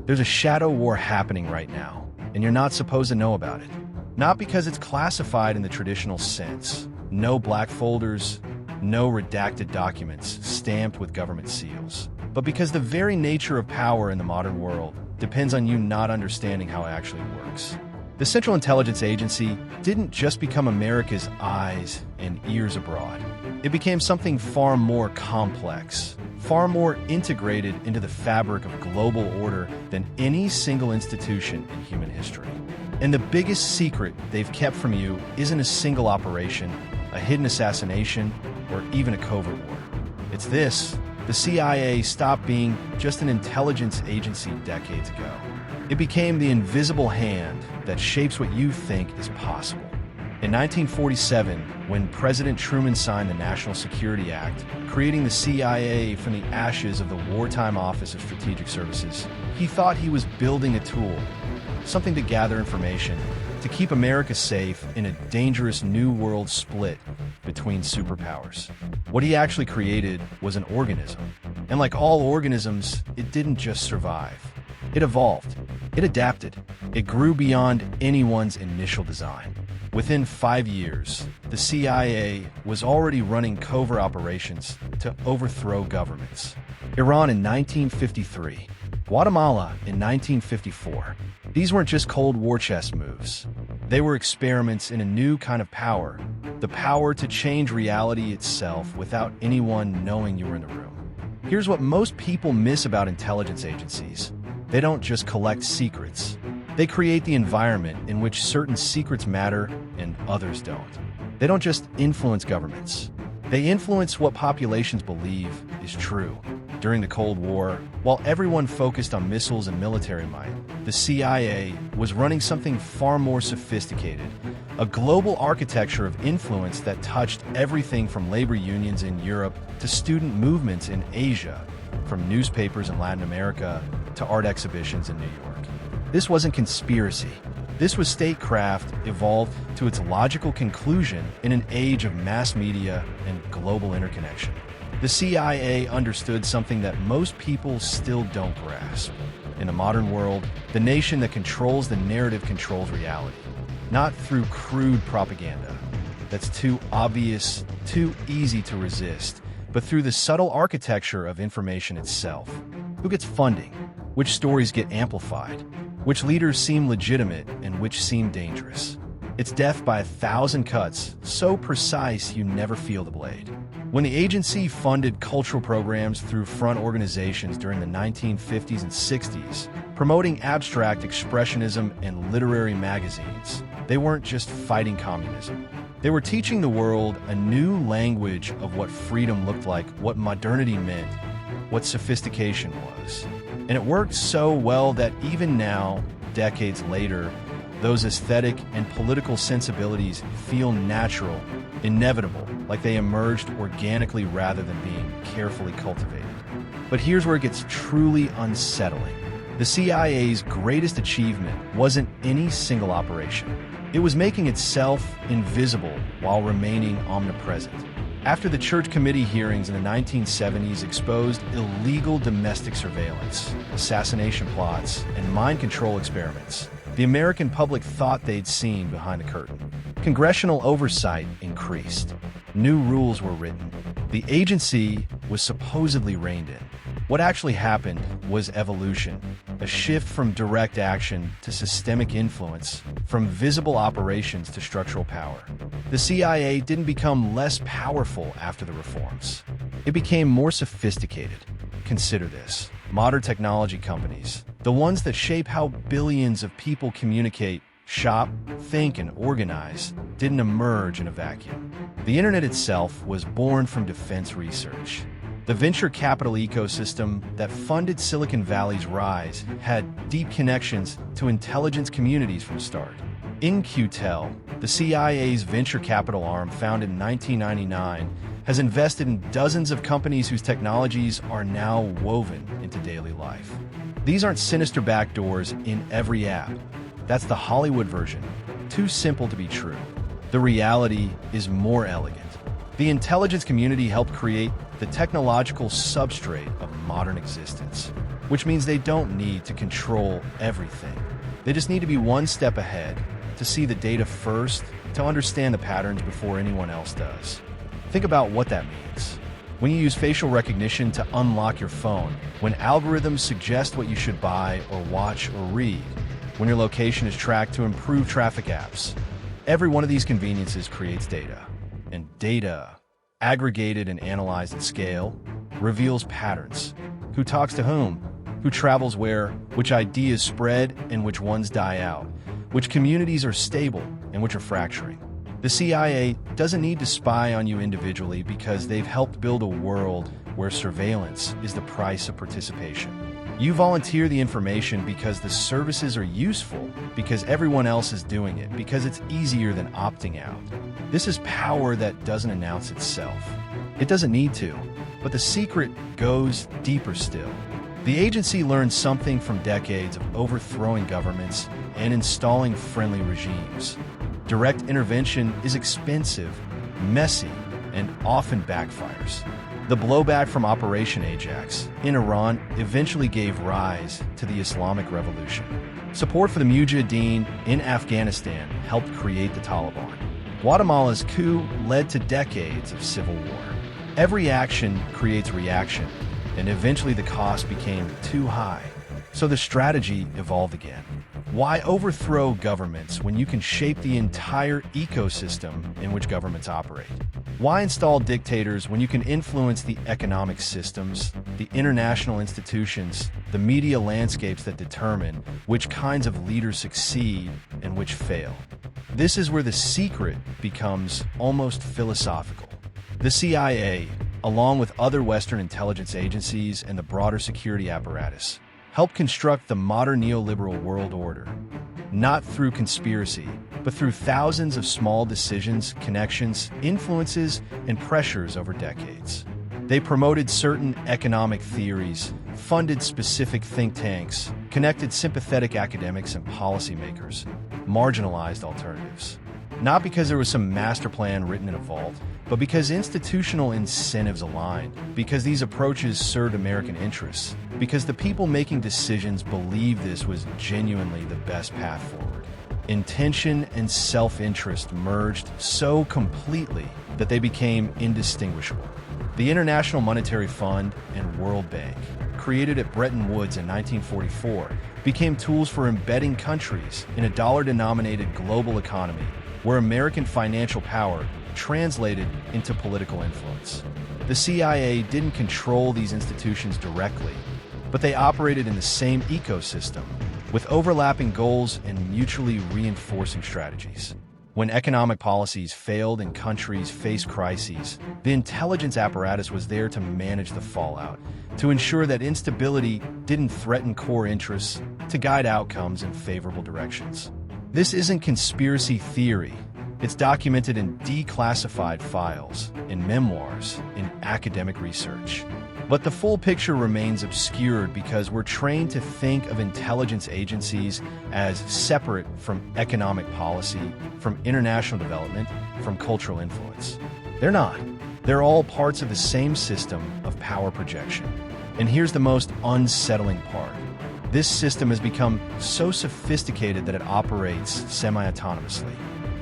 There's a shadow war happening right now, and you're not supposed to know about it. Not because it's classified in the traditional sense. No black folders, no redacted documents stamped with government seals. But because the very nature of power in the modern world depends on you not understanding how it actually works. The Central Intelligence Agency didn't just become America's eyes and ears abroad. It became something far more complex, far more integrated into the fabric of global order than any single institution in human history. And the biggest secret they've kept from you isn't a single operation, a hidden assassination, or even a covert war. It's this: the CIA stopped being just an intelligence agency decades ago. It became the invisible hand that shapes what you think is possible. In 1947, when President Truman signed the National Security Act, creating the CIA from the ashes of the wartime Office of Strategic Services, he thought he was building a tool, something to gather information, to keep America safe in a dangerous new world split between superpowers. What he actually created was an organism. And like all organisms, it didn't just survive. It evolved. It adapted. It grew beyond anyone's initial design. Within 5 years, the CIA was already running covert operations to overthrow governments. Iran in 1953, Guatemala in 1954. These weren't just Cold War chess moves. They were experiments in a new kind of power, the power to change reality itself without anyone knowing you were in the room. Here's what most people miss about intelligence agencies. They don't just collect secrets. They create the environment in which certain secrets matter and others don't. They don't just influence governments. They influence what populations believe is true. During the Cold War, while everyone focused on missiles and military might, the CIA was running something far more sophisticated, a global architecture of influence that touched everything from labor unions in Europe to student movements in Asia, from newspapers in Latin America to art exhibitions in New York. This wasn't conspiracy. This was statecraft evolved to its logical conclusion in an age of mass media and global interconnection. The CIA understood something that most people still don't grasp. In a modern world, the nation that controls the narrative controls reality, not through crude propaganda that's too obvious, too easy to resist, but through the subtle architecture of information itself. Who gets funding? Which stories get amplified? Which leaders seem legitimate and which seem dangerous? It's death by 1,000 cuts, so precise you never feel the blade. When the agency funded cultural programs through front organizations during the 1950s and 60s, promoting abstract expressionism and literary magazines, they weren't just fighting communism. They were teaching the world a new language of what freedom looked like, what modernity meant, what sophistication was. And it worked so well that even now, decades later, those aesthetic and political sensibilities feel natural, inevitable, like they emerged organically rather than being carefully cultivated. But here's where it gets truly unsettling. The CIA's greatest achievement wasn't any single operation. It was making itself invisible while remaining omnipresent. After the Church Committee hearings in the 1970s exposed illegal domestic surveillance, assassination plots, and mind control experiments, the American public thought they'd seen behind the curtain. Congressional oversight increased. New rules were written. The agency was supposedly reined in. What actually happened was evolution, a shift from direct action to systemic influence, from visible operations to structural power. The CIA didn't become less powerful after the reforms. It became more sophisticated. Consider this. Modern technology companies, the ones that shape how billions of people communicate, shop, think, and organize, didn't emerge in a vacuum. The internet itself was born from defense research. The venture capital ecosystem that funded Silicon Valley's rise had deep connections to intelligence communities from the start. In-Q-Tel, the CIA's venture capital arm founded in 1999, has invested in dozens of companies whose technologies are now woven into daily life. These aren't sinister backdoors in every app. That's the Hollywood version, too simple to be true. The reality is more elegant. The intelligence community helped create the technological substrate of modern existence. which means they don't need to control everything. They just need to be one step ahead, to see the data first, to understand the patterns before anyone else does. Think about what that means. When you use facial recognition to unlock your phone, when algorithms suggest what you should buy or watch or read, when your location is tracked to improve traffic apps, every one of these conveniences creates data. And data, aggregated and analyzed at scale, reveals patterns. Who talks to whom? Who travels where? Which ideas spread and which ones die out? Which communities are stable and which are fracturing? The CIA doesn't need to spy on you individually because they've helped build a world where surveillance is the price of participation. You volunteer the information because the services are useful, because everyone else is doing it, because it's easier than opting out. This is power that doesn't announce itself. It doesn't need to, but the secret goes deeper still. The agency learned something from decades of overthrowing governments and installing friendly regimes. Direct intervention is expensive, messy, and often backfires. The blowback from Operation Ajax in Iran eventually gave rise to the Islamic Revolution. Support for the Mujahideen in Afghanistan helped create the Taliban. Guatemala's coup led to decades of civil war. Every action creates reaction, and eventually the cost became too high. So the strategy evolved again. Why overthrow governments when you can shape the entire ecosystem in which governments operate? Why install dictators when you can influence the economic systems, the international institutions, the media landscapes that determine which kinds of leaders succeed and which fail? This is where the secret becomes almost philosophical. The CIA, along with other Western intelligence agencies and the broader security apparatus, helped construct the modern neoliberal world order, not through conspiracy, but through thousands of small decisions, connections, influences, and pressures over decades. They promoted certain economic theories, funded specific think tanks, connected sympathetic academics and policymakers, marginalized alternatives. Not because there was some master plan written in a vault, but because institutional incentives aligned, because these approaches served American interests, because the people making decisions believed this was genuinely the best path forward. Intention and self-interest merged so completely that they became indistinguishable. The International Monetary Fund and World Bank, created at Bretton Woods in 1944, became tools for embedding countries in a dollar-denominated global economy where American financial power translated into political influence. The CIA didn't control these institutions directly, but they operated in the same ecosystem, with overlapping goals and mutually reinforcing strategies. When economic policies failed and countries faced crises, the intelligence apparatus was there to manage the fallout, to ensure that instability didn't threaten core interests, to guide outcomes in favorable directions. This isn't conspiracy theory. It's documented in declassified files, in memoirs, in academic research. But the full picture remains obscured because we're trained to think of intelligence agencies as separate from economic policy, from international development, from cultural influence. They're not. They're all parts of the same system of power projection. And here's the most unsettling part. This system has become so sophisticated that it operates semi-autonomously.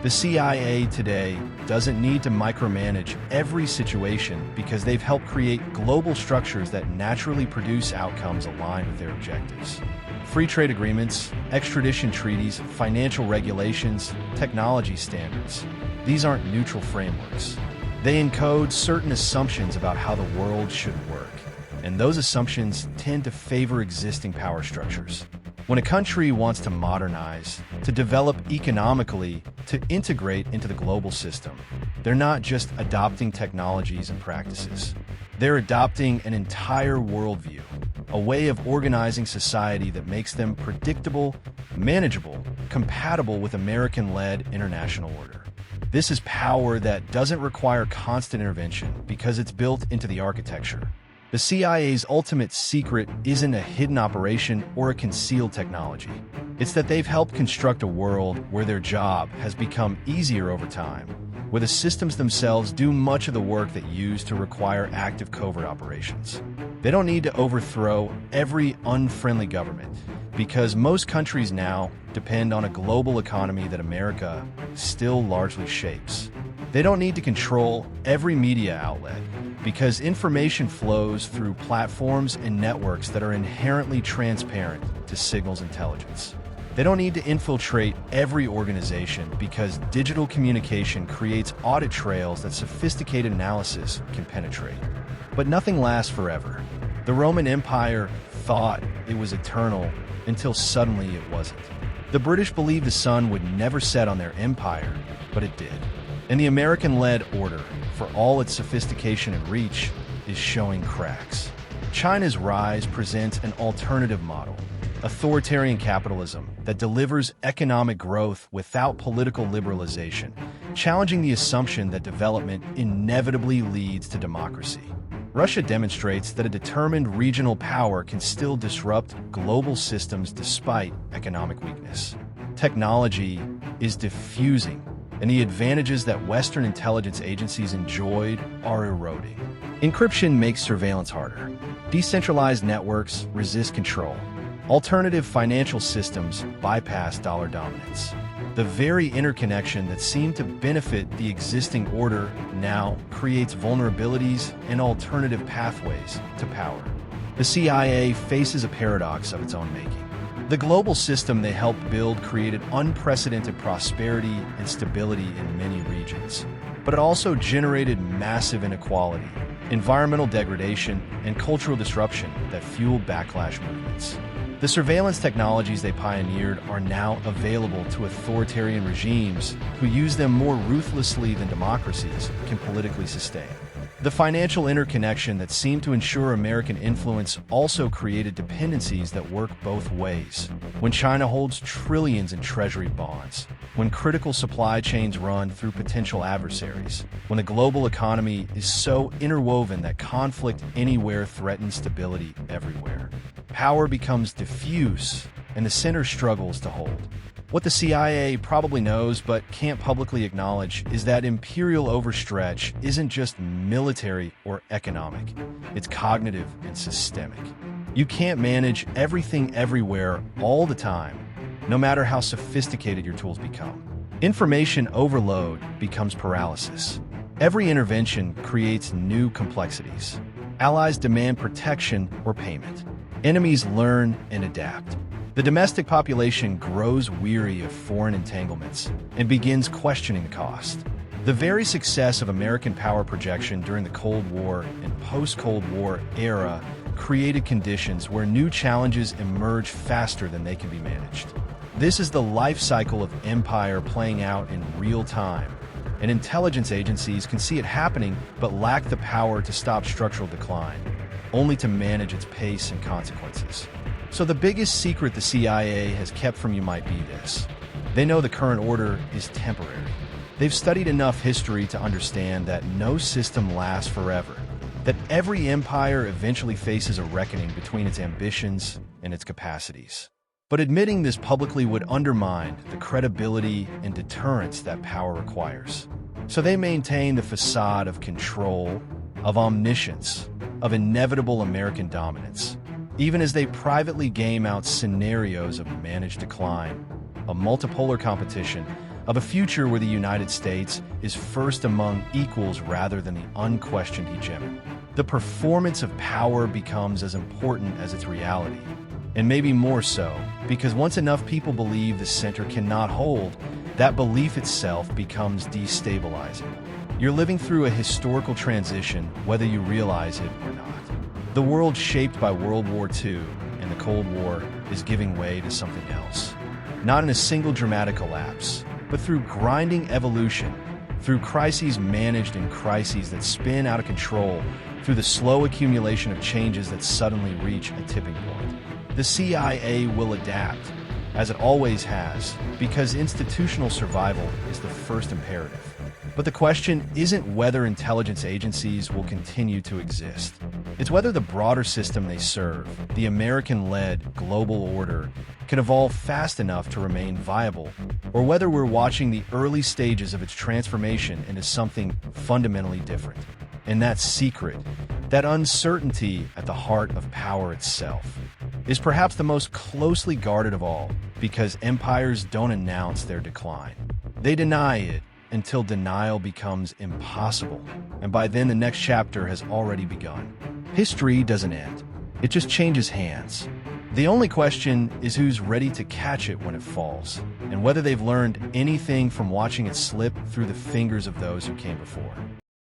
The CIA today doesn't need to micromanage every situation because they've helped create global structures that naturally produce outcomes aligned with their objectives. Free trade agreements, extradition treaties, financial regulations, technology standards. These aren't neutral frameworks. They encode certain assumptions about how the world should work, and those assumptions tend to favor existing power structures. When a country wants to modernize, to develop economically, to integrate into the global system, they're not just adopting technologies and practices. They're adopting an entire worldview, a way of organizing society that makes them predictable, manageable, compatible with American-led international order. This is power that doesn't require constant intervention because it's built into the architecture. The CIA's ultimate secret isn't a hidden operation or a concealed technology. It's that they've helped construct a world where their job has become easier over time, where the systems themselves do much of the work that used to require active covert operations. They don't need to overthrow every unfriendly government, because most countries now depend on a global economy that America still largely shapes. They don't need to control every media outlet, because information flows through platforms and networks that are inherently transparent to signals intelligence. They don't need to infiltrate every organization, because digital communication creates audit trails that sophisticated analysis can penetrate. But nothing lasts forever. The Roman Empire thought it was eternal until suddenly it wasn't. The British believed the sun would never set on their empire, but it did. And the American-led order, for all its sophistication and reach, is showing cracks. China's rise presents an alternative model, authoritarian capitalism that delivers economic growth without political liberalization, challenging the assumption that development inevitably leads to democracy. Russia demonstrates that a determined regional power can still disrupt global systems despite economic weakness. Technology is diffusing, and the advantages that Western intelligence agencies enjoyed are eroding. Encryption makes surveillance harder. Decentralized networks resist control. Alternative financial systems bypass dollar dominance. The very interconnection that seemed to benefit the existing order now creates vulnerabilities and alternative pathways to power. The CIA faces a paradox of its own making. The global system they helped build created unprecedented prosperity and stability in many regions, but it also generated massive inequality, environmental degradation, and cultural disruption that fueled backlash movements. The surveillance technologies they pioneered are now available to authoritarian regimes who use them more ruthlessly than democracies can politically sustain. The financial interconnection that seemed to ensure American influence also created dependencies that work both ways. When China holds trillions in treasury bonds, when critical supply chains run through potential adversaries, when the global economy is so interwoven that conflict anywhere threatens stability everywhere, power becomes diffuse and the center struggles to hold. What the CIA probably knows but can't publicly acknowledge is that imperial overstretch isn't just military or economic. It's cognitive and systemic. You can't manage everything everywhere all the time, no matter how sophisticated your tools become. Information overload becomes paralysis. Every intervention creates new complexities. Allies demand protection or payment. Enemies learn and adapt. The domestic population grows weary of foreign entanglements and begins questioning the cost. The very success of American power projection during the Cold War and post-Cold War era created conditions where new challenges emerge faster than they can be managed. This is the life cycle of empire playing out in real time, and intelligence agencies can see it happening but lack the power to stop structural decline, only to manage its pace and consequences. So the biggest secret the CIA has kept from you might be this: they know the current order is temporary. They've studied enough history to understand that no system lasts forever, that every empire eventually faces a reckoning between its ambitions and its capacities. But admitting this publicly would undermine the credibility and deterrence that power requires. So they maintain the facade of control, of omniscience, of inevitable American dominance, even as they privately game out scenarios of managed decline, a multipolar competition, of a future where the United States is first among equals rather than the unquestioned hegemon. The performance of power becomes as important as its reality, and maybe more so, because once enough people believe the center cannot hold, that belief itself becomes destabilizing. You're living through a historical transition, whether you realize it or not. The world shaped by World War II and the Cold War is giving way to something else. Not in a single dramatic collapse, but through grinding evolution, through crises managed in crises that spin out of control, through the slow accumulation of changes that suddenly reach a tipping point. The CIA will adapt, as it always has, because institutional survival is the first imperative. But the question isn't whether intelligence agencies will continue to exist. It's whether the broader system they serve, the American-led global order, can evolve fast enough to remain viable, or whether we're watching the early stages of its transformation into something fundamentally different. And that secret, That uncertainty at the heart of power itself is perhaps the most closely guarded of all, because empires don't announce their decline. They deny it until denial becomes impossible, and by then the next chapter has already begun. History doesn't end. It just changes hands. The only question is who's ready to catch it when it falls, and whether they've learned anything from watching it slip through the fingers of those who came before.